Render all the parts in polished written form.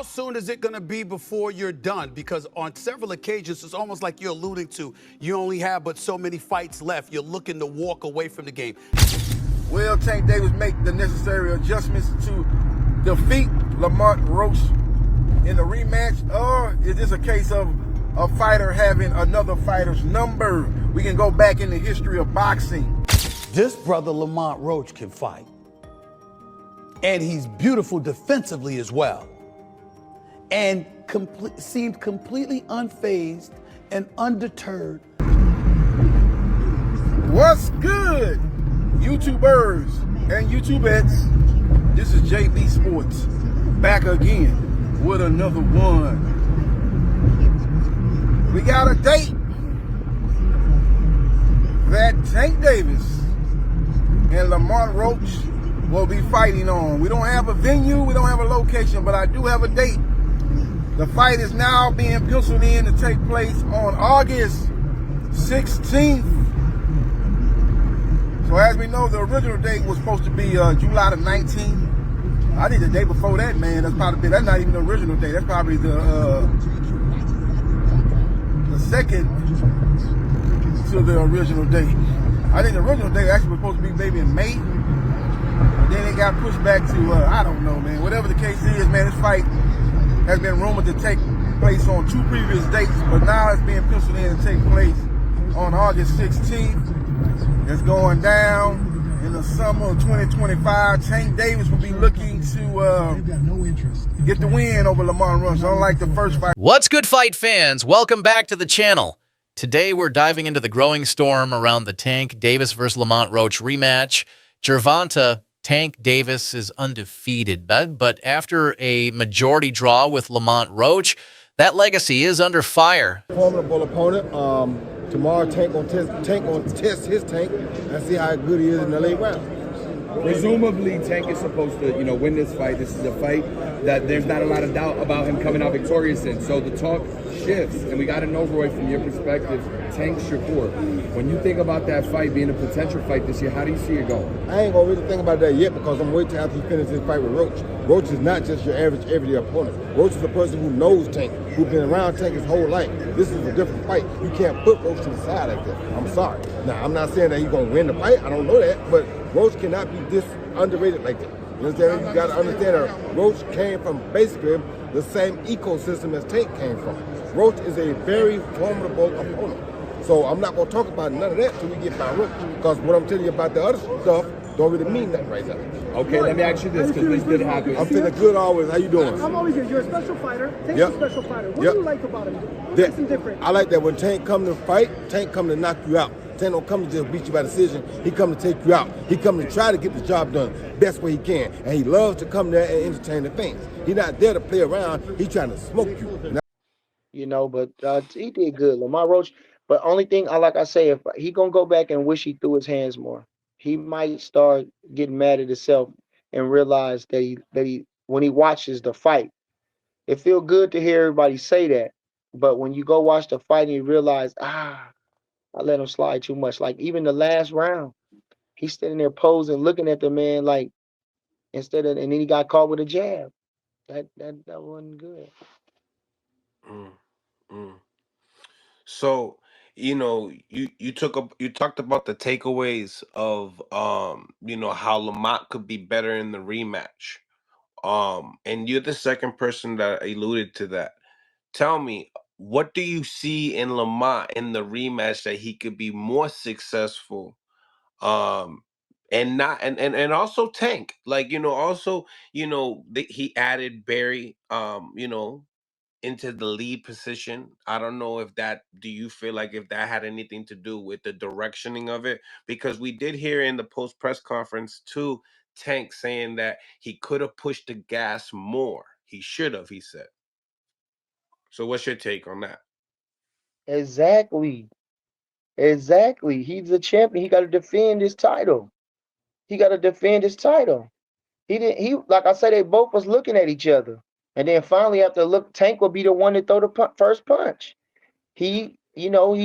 soon is it going to be before you're done? Because on several occasions, it's almost like you're alluding to you only have but so many fights left. You're looking to walk away from the game. Will Tank Davis make the necessary adjustments to defeat Lamont Roach in the rematch? Or is this a case of a fighter having another fighter's number? We can go back in the history of boxing. This brother Lamont Roach can fight. And he's beautiful defensively as well. And seemed completely unfazed and undeterred. What's good, YouTubers and YouTubettes? This is JB Sports, back again with another one. We got a date that Tank Davis and Lamont Roach will be fighting on. We don't have a venue, we don't have a location, but I do have a date. The fight is now being penciled in to take place on August 16th. So as we know, the original date was supposed to be July the 19th. I think the day before that, man, that's not even the original date. That's probably the second to the original date. I think the original date actually was supposed to be maybe in May. Then it got pushed back to, I don't know, man. Whatever the case is, man, this fight has been rumored to take place on 2 previous dates, but now it's being penciled in to take place on August 16th. It's going down in the summer of 2025. Tank Davis will be looking to get the win over Lamont Roach, unlike the first fight. What's good, fight fans? Welcome back to the channel. Today we're diving into the growing storm around the Tank Davis vs. Lamont Roach rematch. Gervonta Tank Davis is undefeated, but after a majority draw with Lamont Roach, that legacy is under fire. Formidable opponent. Tomorrow, Tank gonna test his tank and see how good he is in the late round. Presumably, Tank is supposed to, win this fight. This is a fight that there's not a lot of doubt about him coming out victorious in. So the talk shifts, and we got to know, Roy, from your perspective, Tank Shakur. When you think about that fight being a potential fight this year, how do you see it going? I ain't gonna really think about that yet because I'm waiting after he finishes his fight with Roach. Roach is not just your average everyday opponent. Roach is a person who knows Tank, who's been around Tank his whole life. This is a different fight. You can't put Roach to the side like that. I'm sorry. Now, I'm not saying that he's gonna win the fight. I don't know that, but Roach cannot be this underrated like that. You understand? You gotta understand that Roach came from basically the same ecosystem as Tank came from. Roach is a very formidable opponent. So I'm not gonna talk about none of that till we get by Roach. Because what I'm telling you about the other stuff don't really mean nothing right now. Okay, let me ask you this, because this did happen. I'm feeling good always. How you doing? I'm always good. You're a special fighter. Tank's a special fighter. What do you like about him? What makes him different? I like that when Tank come to fight, Tank come to knock you out. Tank don't come to just beat you by decision. He come to take you out. He come to try to get the job done best way he can. And he loves to come there and entertain the fans. He's not there to play around. He trying to smoke you. But he did good, Lamont Roach. But only thing, like I say, if he gonna go back and wish he threw his hands more, he might start getting mad at himself and realize that he when he watches the fight, it feel good to hear everybody say that. But when you go watch the fight and you realize, I let him slide too much. Like even the last round, he's standing there posing, looking at the man like and then he got caught with a jab. That wasn't good. So, you talked about the takeaways of how Lamont could be better in the rematch. And you're the second person that alluded to that. Tell me, what do you see in Lamont in the rematch that he could be more successful? And not and also Tank, he added Barry, into the lead position. I don't know if do you feel like if that had anything to do with the directioning of it? Because we did hear in the post press conference too, Tank saying that he could have pushed the gas more. He should have, he said. So what's your take on that? Exactly. He's a champion. He got to defend his title. He like I said, they both was looking at each other. And then finally, after Tank will be the one to throw the first punch. He felt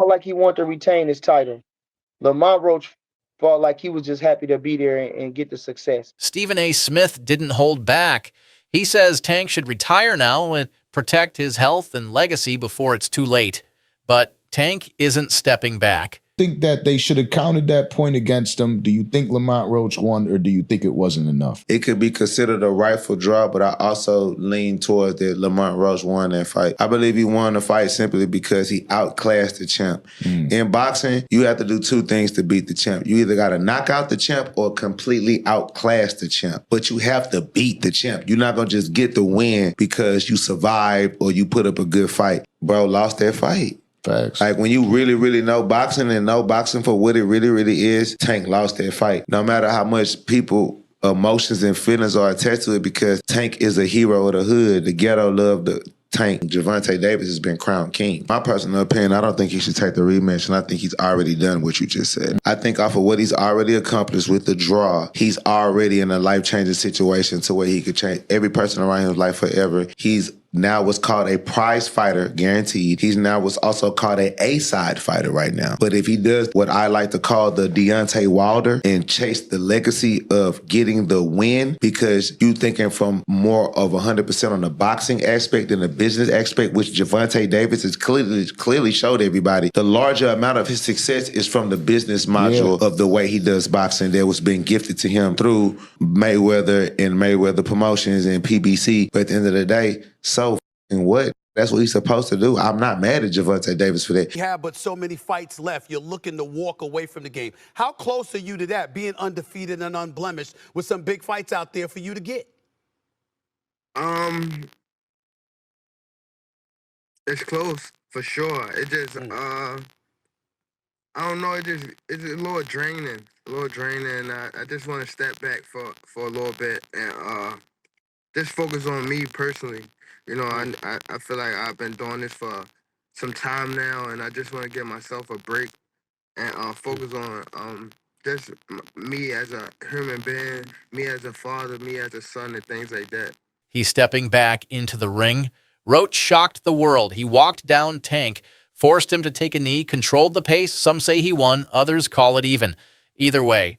like he wanted to retain his title. Lamont Roach felt like he was just happy to be there and get the success. Stephen A. Smith didn't hold back. He says Tank should retire now and protect his health and legacy before it's too late. But Tank isn't stepping back. Think that they should have counted that point against him? Do you think Lamont Roach won, or do you think it wasn't enough? It could be considered a rightful draw, but I also lean towards that Lamont Roach won that fight. I believe he won the fight simply because he outclassed the champ. In boxing, you have to do two things to beat the champ. You either got to knock out the champ or completely outclass the champ. But you have to beat the champ. You're not going to just get the win because you survived or you put up a good fight. Bro lost that fight. Facts. Like, when you really, really know boxing and know boxing for what it really, really is, Tank lost that fight. No matter how much people, emotions and feelings are attached to it, because Tank is a hero of the hood. The ghetto loved the Tank. Gervonta Davis has been crowned king. My personal opinion, I don't think he should take the rematch, and I think he's already done what you just said. I think off of what he's already accomplished with the draw, he's already in a life-changing situation to where he could change every person around his life forever. He's now what's called a prize fighter, guaranteed. He's now what's also called a A-side fighter right now. But if he does what I like to call the Deontay Wilder and chase the legacy of getting the win, because you thinking from more of 100% on the boxing aspect than the business aspect, which Gervonta Davis has clearly showed everybody, the larger amount of his success is from the business module of the way he does boxing that was being gifted to him through Mayweather and Mayweather Promotions and PBC. But at the end of the day, so what? That's what he's supposed to do. I'm not mad at Gervonta Davis for that. You have but so many fights left. You're looking to walk away from the game. How close are you to that, being undefeated and unblemished with some big fights out there for you to get? It's close for sure. It just I don't know. It's a little draining. I just want to step back for a little bit and just focus on me personally. You know, I feel like I've been doing this for some time now, and I just want to give myself a break and focus on just me as a human being, me as a father, me as a son, and things like that. He's stepping back into the ring. Roach shocked the world. He walked down Tank, forced him to take a knee, controlled the pace. Some say he won, others call it even. Either way,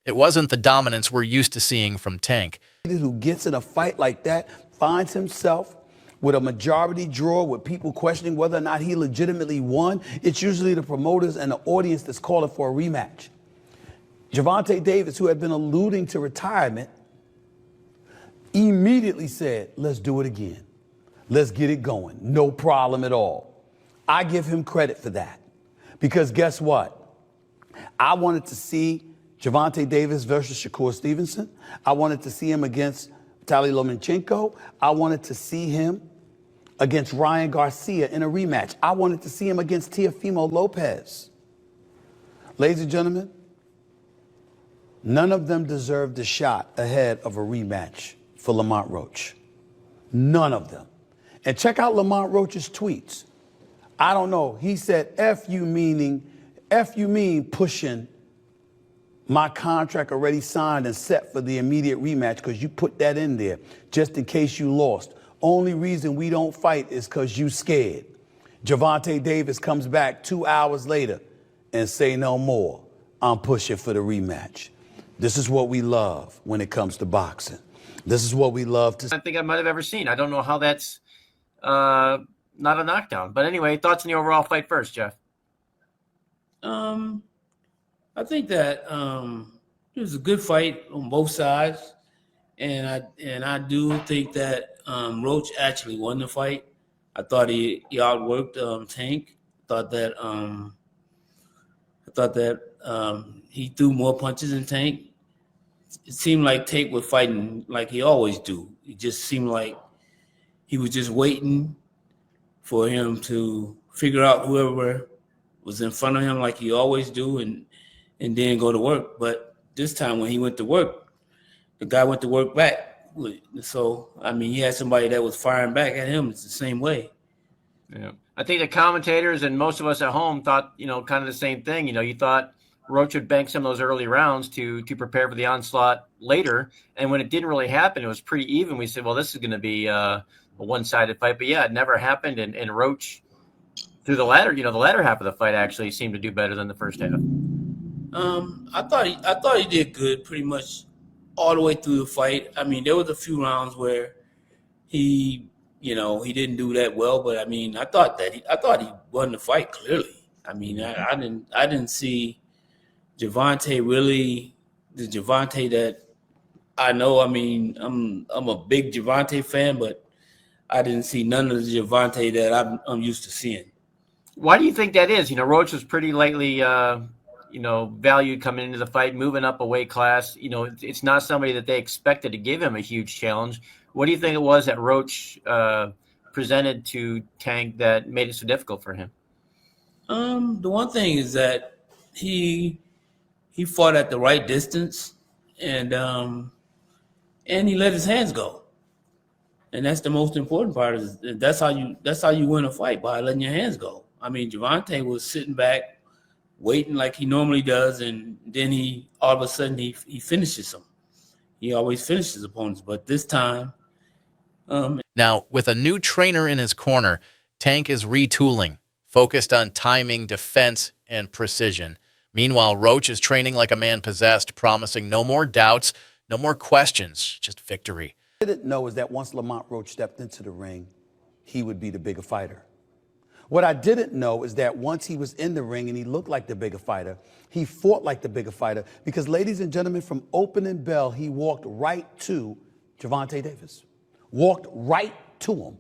it wasn't the dominance we're used to seeing from Tank. Who gets in a fight like that finds himself with a majority draw with people questioning whether or not he legitimately won. It's usually the promoters and the audience that's calling for a rematch. Gervonta Davis, who had been alluding to retirement, immediately said, let's do it again. Let's get it going. No problem at all. I give him credit for that. Because guess what? I wanted to see Gervonta Davis versus Shakur Stevenson. I wanted to see him against Vitaly Lomachenko. I wanted to see him against Ryan Garcia in a rematch. I wanted to see him against Teofimo Lopez. Ladies and gentlemen, none of them deserved a shot ahead of a rematch for Lamont Roach. None of them. And check out Lamont Roach's tweets. I don't know. He said, F you mean pushing my contract already signed and set for the immediate rematch because you put that in there just in case you lost. Only reason we don't fight is because you scared. Gervonta Davis comes back 2 hours later and say no more. I'm pushing for the rematch. This is what we love when it comes to boxing. This is what we love to see. I think I might have ever seen. I don't know how that's not a knockdown. But anyway, thoughts on the overall fight first, Jeff? I think that it was a good fight on both sides, and I do think that Roach actually won the fight. I thought he outworked Tank. I thought that he threw more punches than Tank. It seemed like Tank was fighting like he always do. It just seemed like he was just waiting for him to figure out whoever was in front of him like he always do and then go to work. But this time when he went to work, the guy went to work back. So, I mean, he had somebody that was firing back at him. It's the same way. Yeah. I think the commentators and most of us at home thought, kind of the same thing. You thought Roach would bank some of those early rounds to prepare for the onslaught later. And when it didn't really happen, it was pretty even. We said, well, this is going to be a one-sided fight. But, yeah, it never happened. And Roach, through the latter half of the fight actually seemed to do better than the first half. I thought he did good pretty much all the way through the fight. I mean, there was a few rounds where he, he didn't do that well. But I mean, I thought he won the fight clearly. I mean, I didn't see Gervonta really the Gervonta that I know. I mean, I'm a big Gervonta fan, but I didn't see none of the Gervonta that I'm used to seeing. Why do you think that is? Roach was pretty lightly, valued coming into the fight, moving up a weight class. It's not somebody that they expected to give him a huge challenge. What do you think it was that Roach presented to Tank that made it so difficult for him? The one thing is that he fought at the right distance, and he let his hands go. And that's the most important part. Is that's how you win a fight, by letting your hands go. I mean, Gervonta was sitting back, waiting like he normally does, and then he all of a sudden he finishes them. He always finishes opponents, but this time. Now, with a new trainer in his corner, Tank is retooling, focused on timing, defense, and precision. Meanwhile, Roach is training like a man possessed, promising no more doubts, no more questions, just victory. What I didn't know is that once Lamont Roach stepped into the ring, he would be the bigger fighter. What I didn't know is that once he was in the ring and he looked like the bigger fighter, he fought like the bigger fighter because, ladies and gentlemen, from opening bell, he walked right to Gervonta Davis, walked right to him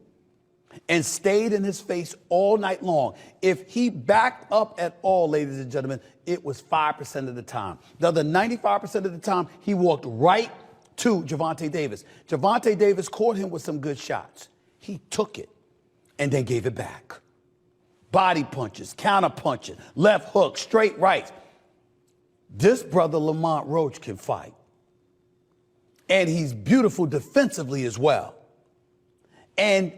and stayed in his face all night long. If he backed up at all, ladies and gentlemen, it was 5% of the time. The other 95% of the time, he walked right to Gervonta Davis. Gervonta Davis caught him with some good shots. He took it and then gave it back. Body punches, counter punches, left hook, straight rights. This brother Lamont Roach can fight. And he's beautiful defensively as well. And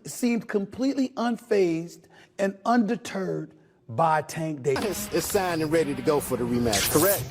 seemed completely unfazed and undeterred by Tank Davis. Is signed and ready to go for the rematch, correct?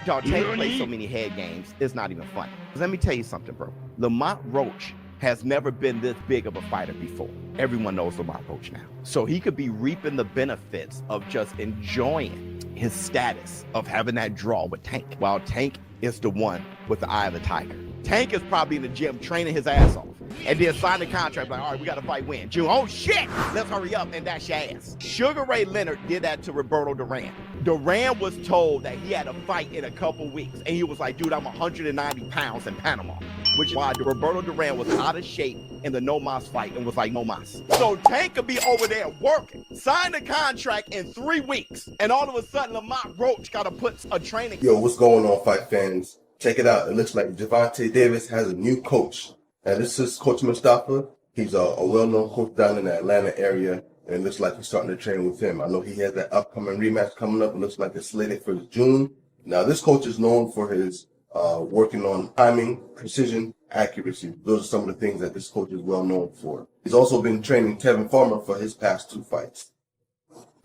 Y'all, Tank plays so many head games, it's not even funny. Let me tell you something, bro. Lamont Roach has never been this big of a fighter before. Everyone knows Lamont Roach now. So he could be reaping the benefits of just enjoying his status of having that draw with Tank, while Tank is the one with the eye of the tiger. Tank is probably in the gym training his ass off and then sign the contract like, all right, we got to fight when? June. Oh, shit! Let's hurry up and dash your ass. Sugar Ray Leonard did that to Roberto Duran. Duran was told that he had a fight in a couple weeks, and he was like, dude, I'm 190 pounds in Panama, which is why Roberto Duran was out of shape in the No Mas fight and was like, no mas. So Tank could be over there working, sign the contract in 3 weeks, and all of a sudden Lamont Roach got to put a training. Yo, what's going on, fight fans? Check it out. It looks like Gervonta Davis has a new coach. And this is Coach Mustafa. He's a well-known coach down in the Atlanta area. And it looks like he's starting to train with him. I know he has that upcoming rematch coming up. It looks like it's slated for June. Now, this coach is known for his working on timing, precision, accuracy. Those are some of the things that this coach is well known for. He's also been training Kevin Farmer for his past 2 fights.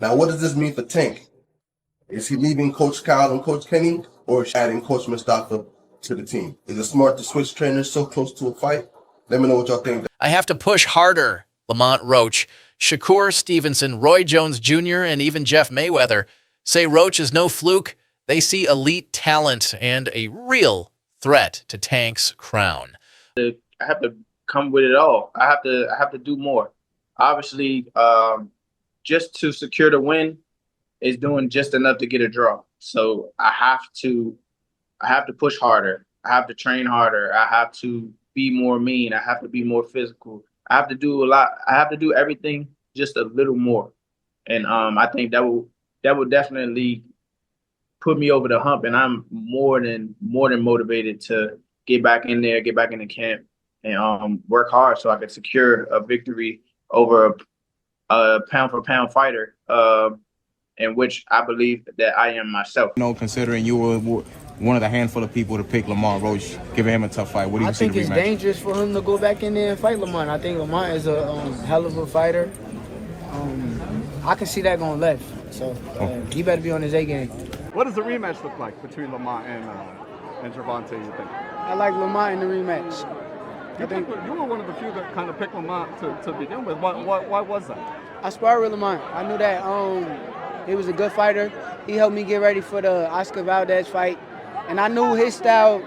Now, what does this mean for Tank? Is he leaving Coach Kyle and Coach Kenny, or is he adding Coach Mustafa to the team? Is it smart to switch trainers so close to a fight? Let me know what y'all think. I have to push harder, Lamont Roach. Shakur Stevenson, Roy Jones Jr., and even Jeff Mayweather say Roach is no fluke. They see elite talent and a real threat to Tank's crown. I have to come with it all. I have to do more. Obviously, just to secure the win is doing just enough to get a draw. So I have to push harder. I have to train harder. I have to be more mean. I have to be more physical. I have to do a lot. I have to do everything just a little more. And I think that will definitely put me over the hump. And I'm more than motivated to get back in there, get back in the camp, and work hard so I can secure a victory over a pound for pound fighter, in which I believe that I am myself. Considering you were one of the handful of people to pick Lamont Roach, giving him a tough fight, what do you see the rematch? I think it's dangerous for him to go back in there and fight Lamont. I think Lamont is a hell of a fighter. I can see that going left. So he better be on his A game. What does the rematch look like between Lamont and Gervonta, you think? I like Lamont in the rematch. You were one of the few that kind of picked Lamont to begin with. Why was that? I sparred with Lamont. I knew that he was a good fighter. He helped me get ready for the Oscar Valdez fight. And I knew his style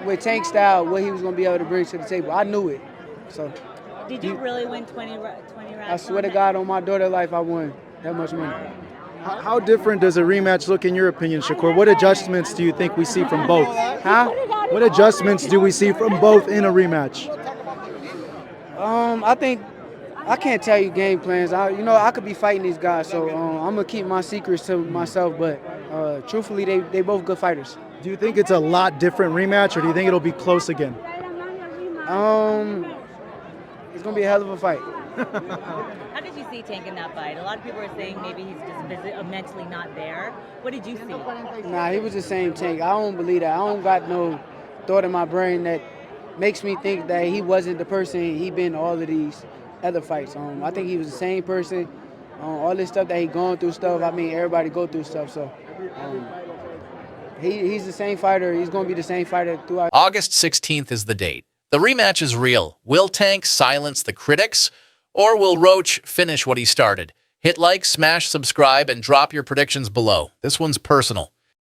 with Tank style, what he was going to be able to bring to the table. I knew it. So. Did you really win 20 rounds? I swear to God, on my daughter's life, I won that much money. How different does a rematch look in your opinion, Shakur? What adjustments do you think we see from both? Huh? What adjustments do we see from both in a rematch? I think I can't tell you game plans. I could be fighting these guys, so I'm gonna keep my secrets to myself. But truthfully, they both good fighters. Do you think it's a lot different rematch, or do you think it'll be close again? It's gonna be a hell of a fight. How did you see Tank in that fight? A lot of people are saying maybe he's just mentally not there. What did you see? Nah, he was the same Tank. I don't believe that. I don't got no thought in my brain that makes me think that he wasn't the person he been all of these other fights. I think he was the same person. All this stuff that he going through stuff. I mean, everybody go through stuff. So he's the same fighter. He's going to be the same fighter throughout. August 16th is the date. The rematch is real. Will Tank silence the critics, or will Roach finish what he started? Hit like, smash subscribe, and drop your predictions below. This one's personal.